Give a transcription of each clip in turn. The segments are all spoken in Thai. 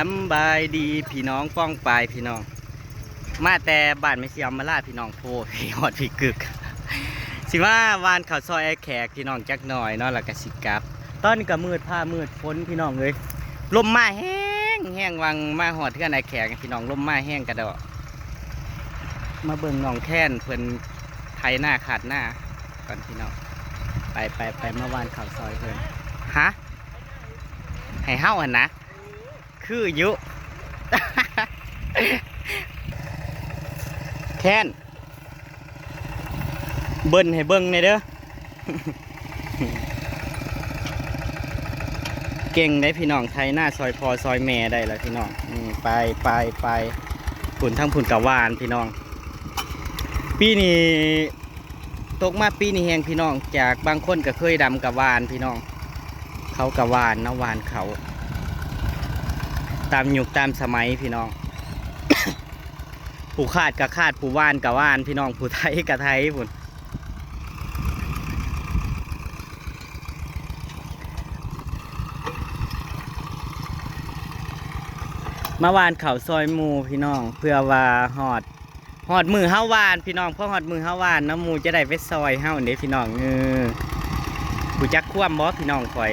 สบายดีพี่น้องป้องปลายพี่น้องมาแต่บ้านไม่เสียมมาลาพี่น้องโพหอดพี่กึกสิว่าวานเขาซอยไอ้แขกพี่น้องจักหน่อยเนาะแล้วก็สิกลับตอนนี้ก็มืดผ้ามืดฝนพี่น้องเลยลมมาแห้งแห้งวังมาหอดเทื่อนไอ้แขกพี่น้องลมมาแห้งกระดอกมาเบิ่งน้องแท่นเพิ่นไถหน้าขาดหน้าก่อนพี่น้องไปเมื่อวานเขาซอยเพิ่นฮะให้เฮ้าหันนะคือยุ แค้นเบิ้ลให้เบิ้งในเด้อ เก่งได้พี่น้องไทยหน้าซอยพอซอยแม่ได้แล้วพี่น้องไปผุนทั้งผุนกะวานพี่น้องปีนี้ตกมาปีนี้แหงพี่น้องจากบางคนก็เคยดำกะวานพี่น้องเขากะวานนะวานเขาตามยุคตามสมัยพี่น้อง ผู้คาดกับคาดผู้ว่านกับว่านพี่น้องผู้ไทยกับไทยพุ่นมาวานเขาซอยหมูพี่น้องเพื่อว่าหอดมือเฮาวานพี่น้องเพราะหอดมือเฮาวานน้ำมูจะได้ไปซอยเฮาเด้พี่น้องผู้จักคว่ำบอพี่น้องคอย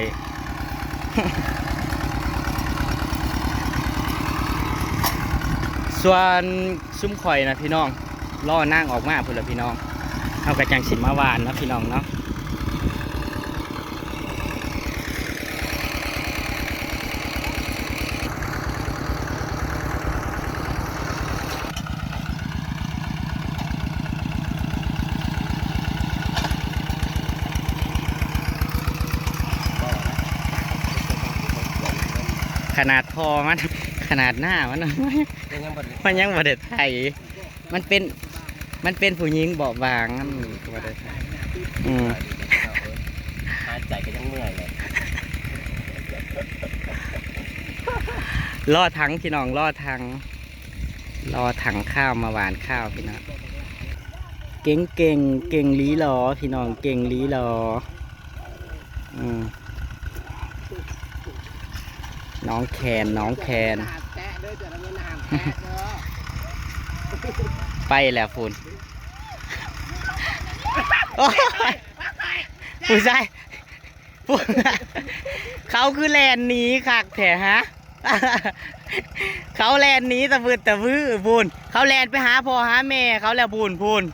ส่วนซุ้มข่อยนะพี่น้องล่อนั่งออกมาพุ่นละพี่น้องเอากระจังสิมาวานนะพี่น้องเนาะขนาดพอมัน ขนาดหน้ามันยังบ่ได้ไทยมันเป็นผู้หญิงเบาบางนั่นบ่ได้ไทยหายใจก็ยังเมื่อยเลยล่อถังพี่น้องล่อถังข้าวมาหวานข้าวพี่น้องเก่งลีหลอพี่น้องเก่งลีหลอน้องแคนไปแล้วฝุ่นผู้ชายเขาคือแลนนี้คักแถฮะเขาแลนนี้ตะวื้อบุญเขาแลนไปหาพ่อหาแม่เขาแล้วบุญ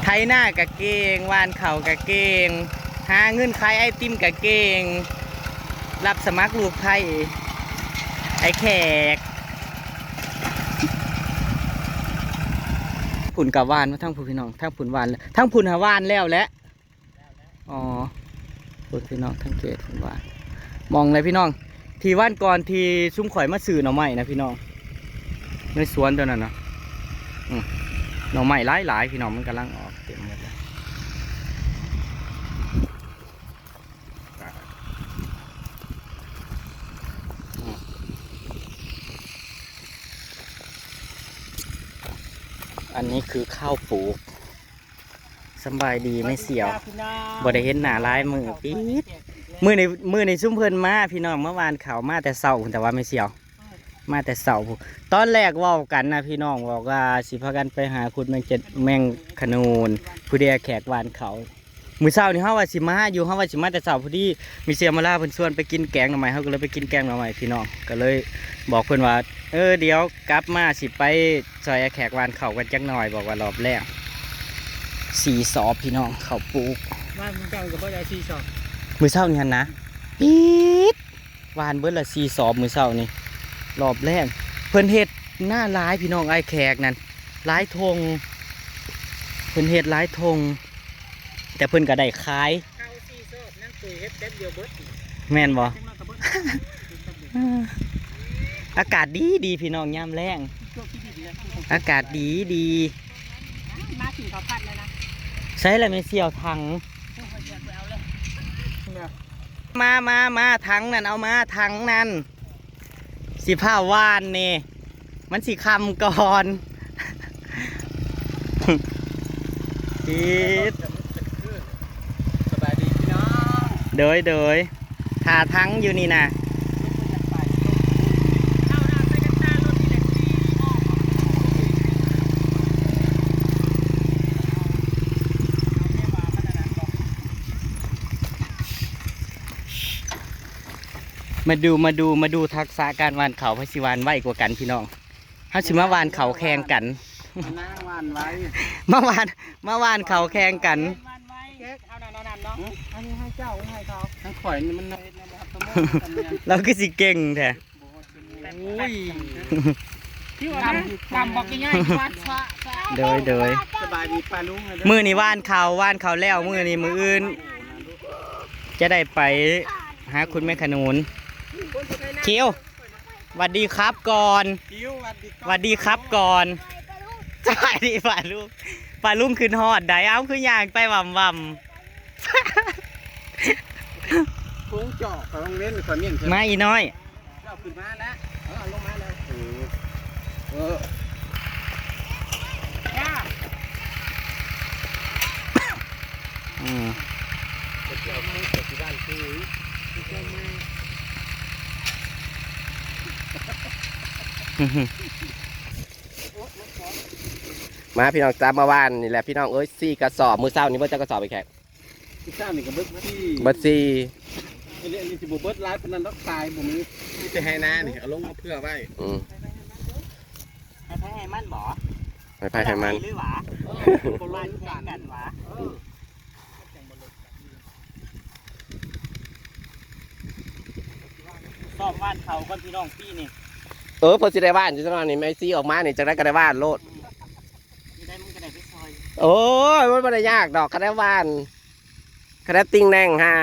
ไทยหน้ากะเกงวานเข่ากะเกงหาเงินขายไอติมกะเกงรับสมัครลูกไทยไอแขกผุนกับวานมาทั้งผุนพี่น้องทั้งผุนวานทั้งผุนหาวานแล้วแหละอ๋อผุนพี่น้องทั้งเกตผุนวานมองเลยพี่น้องทีว่านก่อนทีซุ้มข่อยมาสื่อหน่อไม้นะพี่น้องในสวนตัวนั้นนะหน่อไม้หลายพี่น้องมันกำลังออกเต็มหมดเลยอันนี้คือข้าวปลูกสบายดีไม่เสียวบ่ได้เห็นหน้าลายมือปี๊ดมือในซุ้มเพิ่นมาพี่น้องเมื่อวานเขามาแต่เสาแต่ว่าไม่เสียวมาแต่เสาตอนแรกว่ากันนะพี่น้องบอกว่าสิพากันไปหาคุณแมงขนูนผู้เดียแขกวานเขามือเสานี่เฮาว่าสิมาอยู่เฮาว่าสิมาแต่เสาพอดีมีเสียมาล่าเพิ่นชวนไปกินแกงหน่อไม้เฮาก็เลยไปกินแกงหน่อไม้พี่น้องก็เลยบอกเพิ่นว่าเดี๋ยวกลับมาสิไปซอยแขกวานเขากันจักหน่อยบอกว่ารอบแรก4 สอบพี่น้องเขาปลูกบ้านมึงเจ้ากับพ่อได้4 สอบมือเสานี่หั่นนะปี๊ดวานเบิดละ4 สอบมือเสานี่รอบแรกเพิ่นเฮ็ดหน้าร้ายพี่น้องไอ้แขกนั่นร้ายธงเพิ่นเฮ็ดร้ายธงแต่เพิ่นก็ได้ขายแม่นบ่ อากาศดีพี่น้องยามแรงอากาศดีมาถึงเขาพัดเลยนะใช้อะไรไม่เสี่ยวถังมาถังนั่นเอามาถังนั่นสิผ้าวานนี่มันสิคำก่อน สบายดีพี่น้อง โดยหาทั้งอยู่นี่นะมาดูทักษะการวานเขาพระศิวานไวกว่ากันพี่น้องเฮาสิมาวานเขาแข่งกัน น้าวันไว้ มาวานเขาแข่งกัน วันไว้เอาหน่อยเนาะอันนี้ให้เจ้าให้เขาทั้งข่อยนี่มันเราคือสิเก่งแท้ โอ้ยที่ว่าดำบอกง่ายๆวาดฟ้าโดยสบายดีป้าลุง มือนี่วานเขาแล้วมือนี่มืออื่น จะได้ไปหาคุณแม่ขนุนเคียวหวัดดีครับก่อนหวัดดีครับก่อนสวัสดีป่าลุงขึ้นฮอดได้เอาขึ้นยางไปวำกุ้งเจาะของโรงเรียนขอเมียนมาอีน้อยเจ้าขึ้นมาแล้วลงมาแล้วย่าเจ้ามือปัจจุบันคือเจ้ามือมาพี่น้องจ้ามาว่านนี่แหละพี่น้องเอ้ยซี่กระสอบมือเศร้านี่ว่าจะกระสอบไปแขก ที่เจ้านี่ก็เบิดที่ บัดซี่ อันนี้สิบุเบิดไลฟ์พนันรักตายบุมีที่จะให้น้านี่เอาลงมาเพื่อไว้ให้ให้มันบ่ ไม่พายให้มัน หรือหวาบ้านแข่งกันหวาสอบบ้านเขาก่อนพี่น้องพี่นี่เพอสิได้ว่านจังหวะนี้ไม่ซี่ออกมานี่จะได้ก็ได้ว่านโลดได้มึงก็ได้ไปซอย โอ้ยมันไม่ได้ยากดอกก็ได้ว่านก็ได้ติ้งแน่งฮะ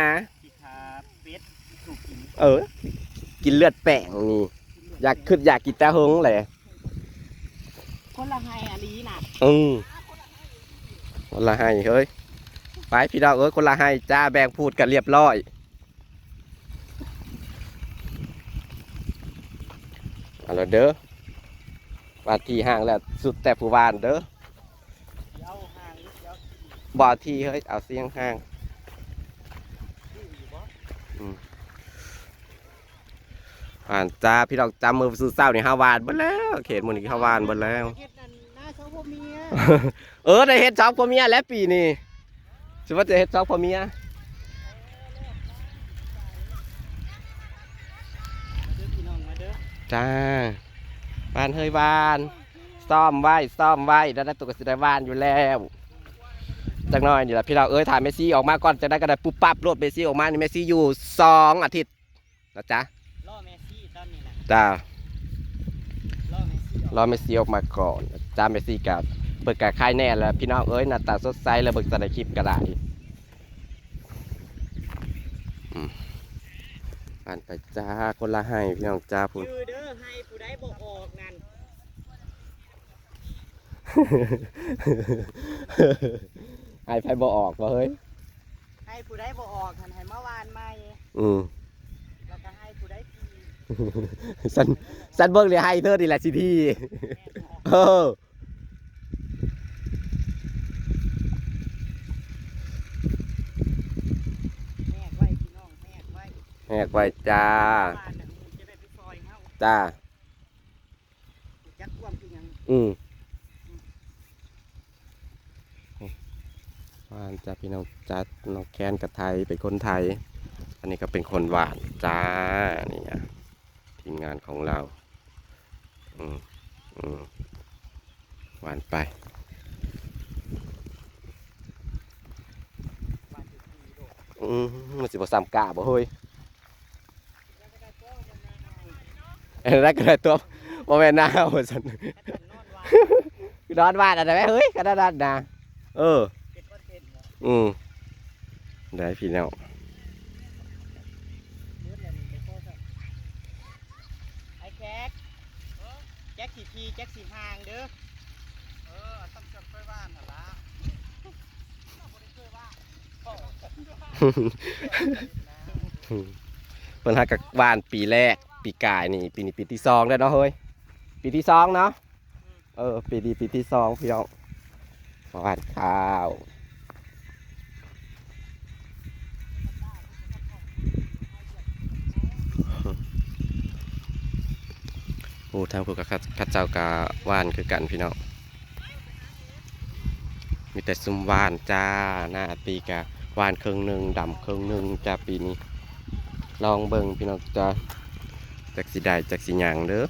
เป็ดถูกกินกินเลือดแป้งนี่อยากกินแต่หงเลยคนละไห้อันนี้น่ะคนละไห้เฮ้ยไปพี่น้องคนละไห้จ้าแบ่งพูดกันเรียบร้อยเอาละเด้อว่าที่ห่างแล้วสุดแต่ผู้วานเด้อบ่อที่เฮ้ยเอาเสียงห่างผ่านจ้าพี่น้องจำมือซื้อเศร้านี่ห้าวานหมดแล้วเขตมือนี่ห้าวานหมดแล้วได้เฮ็ดช็อปพ่อเมียแล้วปีนี้ถือว่าจะเฮ็ดช็อปพ่อเมียจ้าบ้านเฮยบ้านซ่อมไว้ได้ตัวกระสิได้บ้านอยู่แล้วจังน้อยนี่แหละพี่เราถ่ายเมซี่ออกมาก่อนจะได้กระได้ปุ๊บปั๊บรถเมซี่ออกมานี่เมซี่อยู่2 อาทิตย์นะจ๊ะรอเมซี่ตอนนี้นะจ้ารอเมซี่ออกมาก่อนจ้าเมซี่กับเบิกกับค่ายแน่แล้วพี่น้องหน้าตาสดใสแล้วเบิกจะได้คลิปก็ได้ผ่านไปจ้าคนละให้พี่น้องจ้าพูดเด้อให้ผู้ใดบอกออกนั่นให้ไฟบ่ออกวะเฮ้ยให้ผู้ใดบอกออกหันให้เมื่อวานใหม่แล้วก็ให้ผู้ใดทีสันเบิ้งเลยให้เธอดีแหละสิทีแหกไว้จ้าจ้าว่านจ้าพี่น้องจัดน้องแคนกับไทยเป็นคนไทยอันนี้ก็เป็นคนหวานจ้านี่นะทีมงานของเราหวานไปมันสิบ่ซ้ำกะบ่เฮ้ยแล้วก็ได้ตัวโมเมนต์หน้าหัวสันนอนบ้านอะไรไหมเฮ้ยกระดานนะได้พี่น้องไอ้แจ็คขี่แจ็คสีห่างเด้อต้องจดไว้บ้านหรอละเปิดหักกับบ้านปีแรกปีกายนี่ปีนี้ปีที่2ได้เนาะเฮ้ยปีที่2เนาะปีที่2พี่น้องหวานข้าว ผู้ทางผู้กับข้าเจ้ากะว่านคือกันพี่น้องมีแต่ซุ่มว่านจ้าหน้าปีกะว่านครึ่งหนึ่งดำครึ่งหนึ่งจ้าปีนี้ลองเบิ่งพี่น้องจ้าจากสีได้จากสีหยางเด้อ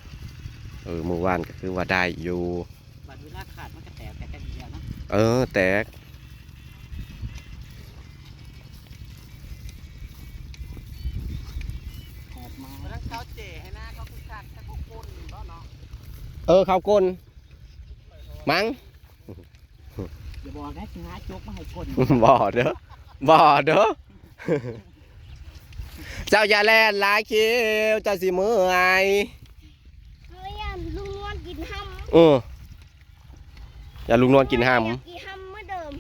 หมู่ว่านก็คือว่าได้อยู่ บัดเวลาขาดมันก็แตกแต่กันเดียวนะ แตก ออกมา แล้วเขาเจ๋ให้หน้าเขาคือขาดถ้าเขาก้นก็เนาะ ข้าวก้นมั้ง อย่าบอกนะสิหาโจกมาให้คน บ่เด้อบ่เด้อ เจ้าอย่าแล่นหลายคิวเจ้าสิมือไอ เฮ้ยอย่าลุงนวลกินห้ อย่าลุงนวล ำ กินห้ อยากกินห้ำเมื่อเดิม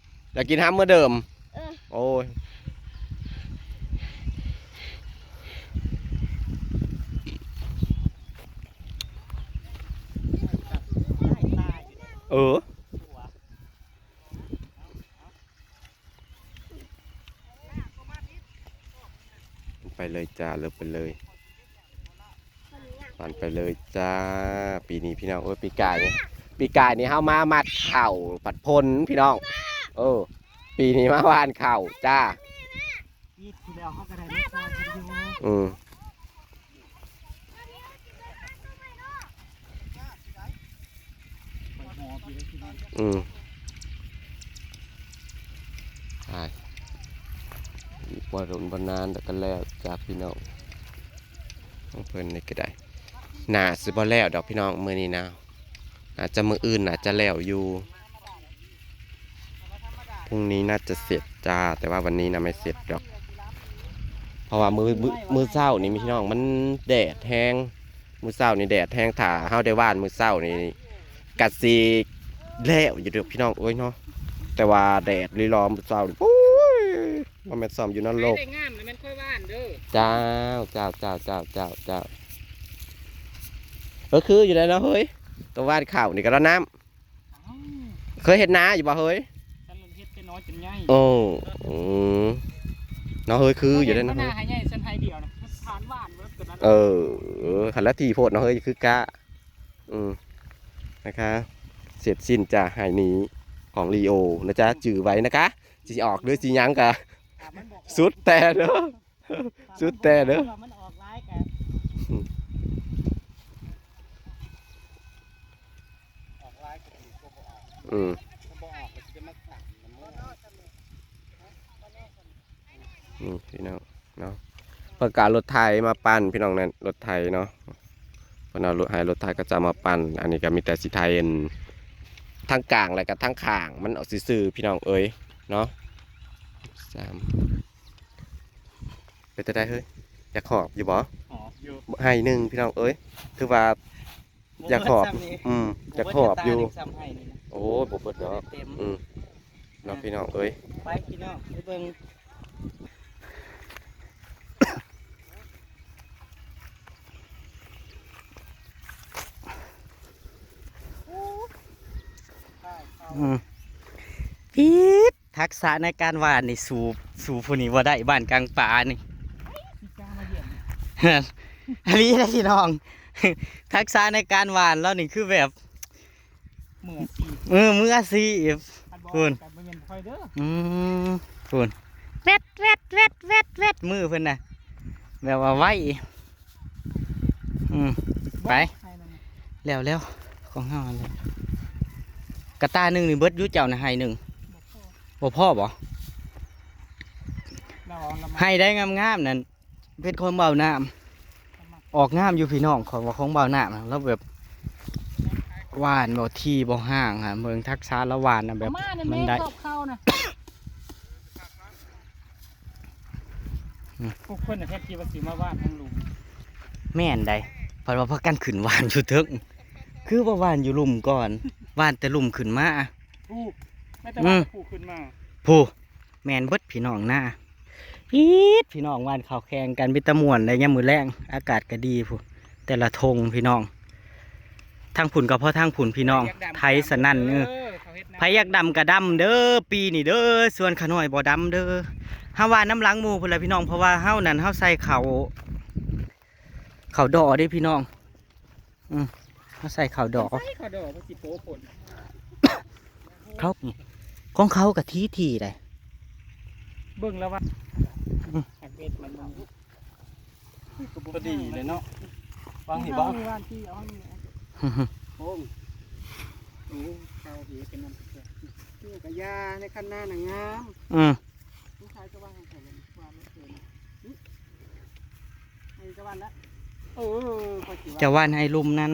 ำอยากกินห้ำเมื่อเดิม เออ โอ้ย ไปเลยจ้าเลิกไปเลยปั่นไปเลยจ้าปีนี้พี่น้องปีกายนี่เฮามามัดเข่าผัดพลพี่น้องปีนี้มาวานเข่าจ้า ปีที่แล้วเขาก็ได้มาซอยกันอยู่ ไปหอบอยู่เลยที่นั่น ใช่อีกวันรุ่นวันนานแต่ก็แล้วจากพี่น้องต้องเพิ่นนี่ก็ได้น่าสิบ่แล้วดอกพี่น้องมื้อนี้นะอาจจะมื้ออื่นอาจจะแล้วอยู่พรุ่งนี้น่าจะเสร็จจ้าแต่ว่าวันนี้นะไม่เสร็จดอกเพราะว่ามื้อเช้านี่พี่น้องมันแดดแห้งมื้อเช้านี่แดดแห้งถ้าเฮาได้ว่านมื้อเช้านี่กัดสิแล้วอยู่เด้อพี่น้องโอ้ยเนาะแต่ว่าแดดลีลอมื้อเช้านี่โอ้ยบ่แม่นซ่อมอยู่นั่นโลก ได้งามเลยมันค่อยว่านเด้อ เจ้าก็คืออยู่ได้เนาะเฮ้ยตัววาดข่าวนี่ก็แล้วน้ำเคยเห็นนาอยู่บ่เฮ้ย ฉันเฮ็ดแค่น้อยจนใหญ่ โอ้เนาะเฮ้ยคืออยู่ได้ เนาะ เนาะ ให้ใหญ่ฉันให้เดียวนะทานว่านเบิดตัวนั้น ขันละทีโพดเนาะเฮ้ยคือกะนะคะเสร็จสิ้นจ้ะหายนี้ของลีโอนะจ๊ะจื่อไว้นะคะสิออกด้วยสิยังกะสุดแต่เด้อสุดแต่เด้อ มันออกร้ายกันออกร้ายก็ดีกว่าบ่ออกบ่ออกก็จะมาสั่งมันมั่ว พี่น้องเนาะประกาศรถไทยมาปั่นพี่น้องนั่นรถไทยเนาะพอเอารถไทยก็จะมาปั่นอันนี้ก็มีแต่สีไทยทั้งกลางอะไรกับทั้งข่างมันเอาซื่อๆพี่น้องเอ้ยเนาะ3ไปจะได้เฮ้ยอยากขอบอยู่บ่ หอบอยู่ ให้หนึ่งพี่น้องเอ้ยคือว่าอยากขอบอยากขอบอยู่โอ้บ่เบิดดอกเนาะพี่น้องเอ้ย ไปพี่น้องไปเบิ่งปี๊ดทักษะในการวาดนี่สู่ผู้นี้ว่าได้บ้านกลางป่านี่อันนี้นะพี่น้อง ทักษะในการวาดแล้วนี่คือแบบมืออาชีพคุณคุณเวดมือเพิ่นน่ะแบบว่าไว้ไปแล้วของเฮาแล้วกระตาหนึ่งนี่เบิดยุ่เจ้านะให้หนึ่งบ่พ่อบ่ให้ได้งามๆนั่นเป็นคนเบาน้ำออกงามอยู่พี่น้องของเบาน้ำแล้วแบบหวานบ่ที่บ่ห่างฮะเมืองทักษะละหวานนะแบบมันได้พวกคนน่ะแค่คิดว่าสิมาหวานทั้งลุมแม่นได้เพราะว่าพักกันขึ้นหวานอยู่ถึงคือว่าหวานอยู่ลุ่มก่อนหวานแต่ลุ่มขึ้นมาไม่แต่ว่าผู้ขึ้นมาผู้แมนเบิดพี่น้องหน้าพี่น้องหวานข้าวแข่งกันเป็นตะม่วนในยามมื้อแรงอากาศก็ดีผู้แต่ละธงพี่น้องทางผุ่นก็เพราะทางผุ่นพี่น้องไทยสนั่นไผอยากดำก็ดำเด้อปีนี่เด้อส่วนขน้อยบ่ดำเด้อเฮาว่าน้ำล้างหมู่พุ่นแหละพี่น้องเพราะว่าเฮานั่นเฮาใส่เขาดอเด้พี่น้อง เขาใส่ข้าวดอก ใส่ข้าวดอกมันสิโป๊ผล เขาของเขากะทีเลย เบิ่งแล้วว่าหักเบ็ดมันพอดีเลยเนาะฟังเห็นบ้างโอ้โหข้าวดีเป็นน้ำเกลือชื่อกระยาในคันหน้าหนังงามผู้ชายก็ว่าให้ผมว่าไม่เกินให้จะวันละจะว่านให้ลุ่มนั่น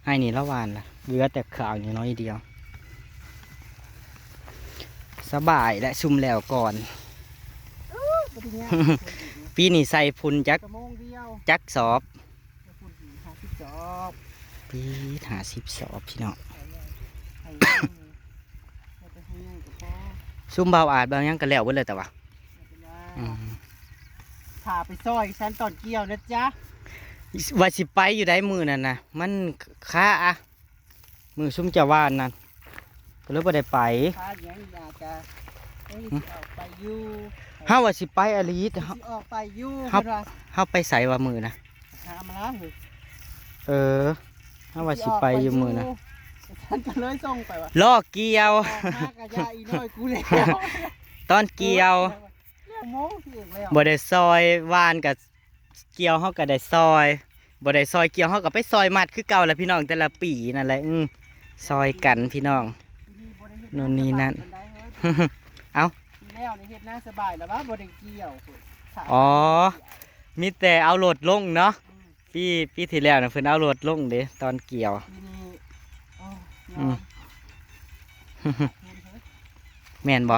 ให้นี่ละวานละเหลือแต่ข่าวอยู่น้อยเดียวสบายและชุ่มแล้วก่อน ปีนี้ใส่พุ่นจักสอบปี50 สอบพี่น้องซุ่มเบาอาดเบายังกันแล้วเว้ยเลยแต่ว่า พาไปซอยฉันตอนเกี่ยวนะจ๊ะ ว่าสิไปอยู่ได้มือนั่นนะมันค้าอะมือซุ่มจะว่านนั่นก็เลยบ่ได้ไป พาอย่างอยากจะออกไปอยู่ เฮาว่าสิไปอลีแต่ ออกไปอยู่ เฮาไปใส่ว่ามือนะ หามาแล้วเหรอ เฮาว่าสิไปอยู่มือนะ ฉันก็เลยส่งไปว่า ล่อเกี่ยว มากระยาอีน้อยกูแล้ว ตอนเกี่ยวบ่ได้ซอยว่านกับเกี่ยวเฮาก็ได้ซอยบ่ได้ซอยเกี่ยวเฮาก็ไปซอยมัดคือเก่าแหละพี่น้องแต่ละปีนั่นแหละซอยกันพี่น้องนู่นนี่นั่น เอ้า แล้วในเฮ็ดหน้าสบายแล้วว่าบ่ได้เกี่ยว อ๋อมีแต่เอาโหลดลงเนาะปีที่แล้วนะเพิ่นเอาโหลดลงเด้ตอนเกี่ยวแม่นบ่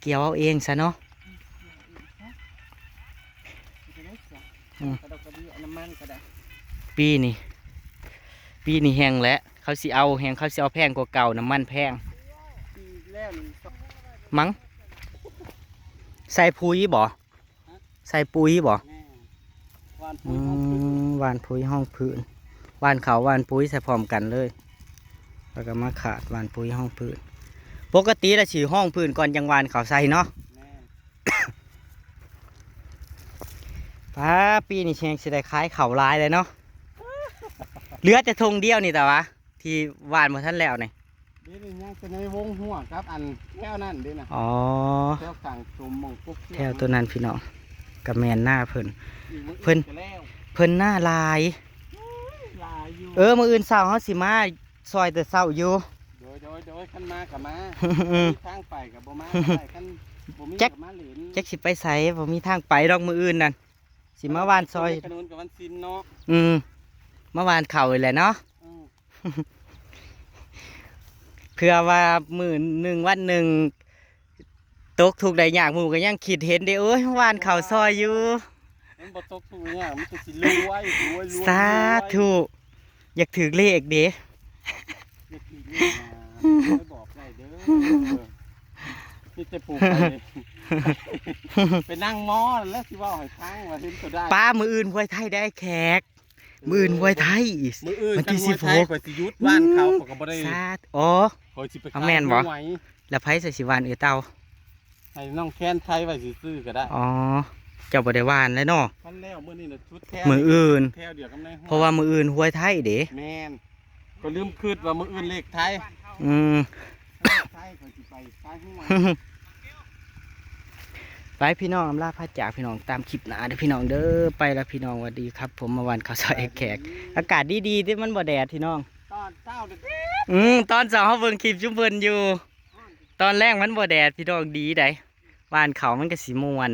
เกี่ยวเอาเองซะเนาะปีนี้แห้งแล้วเขาสิเอาแพงกว่าเก่าน้ำมันแพงมั้งใส่ปุ๋ยบ่ใส่ปุ๋ยบ่หวานปุ๋ยห้องพื้นหวานเขาหวานปุ๋ยใส่พร้อมกันเลยแล้วก็มาขาดหวานปุ๋ยห้องพื้นปกติเราฉีห้องพื้นก่อนยังหวานเขาใส่เนาะป้าปีนี้เชงสิได้ขายเขาลายเลยเนาะเหลือแต่ธงเดียวนี่แต่ว่าที่หวานหมดท่านแล้วนี่เดี๋ยวยังจะในวงหัวครับอันแถวนั่นด้วยนะแถวกลางตุ่มมงกุ๊กแถวตัวนั้นพี่น้องกับแมนหน้าเพิ่นหน้าลายมืออื่นเศร้าเขาสิมาซอยแต่เศร้าอยู่โดยขันมากับมาทางไปกับบ่มาขันบ่มีกับมาเหรียญแจ็คสิไปใส่ผมมีทางไปดอกมืออื่นนั่นสิมาวานซอยขนุนกับวันซินเนาะมาวานเข่าเลยแหละเนาะเพื่อว่ามือหนึ่งวันหนึ่งตกถูกได้ยากหมู่ก็ยังคิดเห็นเด้วานเข่าซอยอยู่มันบ่ตกถูกเนี่ยมันจะสิรวยสาธุอยากถือเลขเด้ไม่บอกได้เด้อนี่จะปลูกไปนั่งมอแล้วสิว่าหอยทั้งมาทิ้งก็ได้ป้ามืออื่นห้วยไทยได้แขกมืออื่นห้วยไทยมืออื่นที่16ข่อยสิยุดบ้านเขาก็บ่ได้สาธุอ๋อข่อยสิไปแม่นบ่แล้วไผใส่สิวานเต้าให้น้องแค้นไทยไว้สิซื้อก็ได้อ๋อเจ้าบ่ได้วานแล้วเนาะคันแล้วมื้อนี้น่ะชุดแท้มืออื่นแท้เดียวกับในเพราะว่ามืออื่นห้วยไทยเด้แม่นก็ลืมคิดว่ามื้ออื่นเลขไทยไทยข่อยสิไปซ้ายหัวไปพี่น้องลาพระจากพี่น้องตามคลิปหนาเด้อพี่น้องเด้อไปแล้วพี่น้องสวัสดีครับผมมาวันเขาซอยแขกอากาศดีๆที่มันบ่แดดพี่น้องตอนเช้าตอนเช้าเขาเบิ่งคลิปชุ่มเพลินอยู่ตอนแรกมันบ่แดดพี่น้องดีได้วานเขามันก็สีม่วน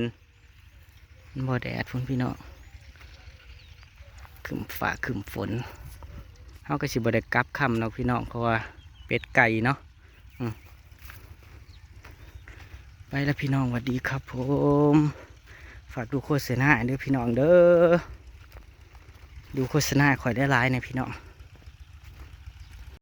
มันบ่แดดพุ่นพี่น้องขึ้นฟ้าขึ้นฝนเขาก็สิบ่ได้กลับค่ำเนาะพี่น้องเพราะว่าเป็ดไก่เนาะไปแล้วพี่น้องสวัสดีครับผมฝากดูโฆษณาเด้อพี่น้องเด้อดูโฆษณาคอยได้ไลน์นะพี่น้อง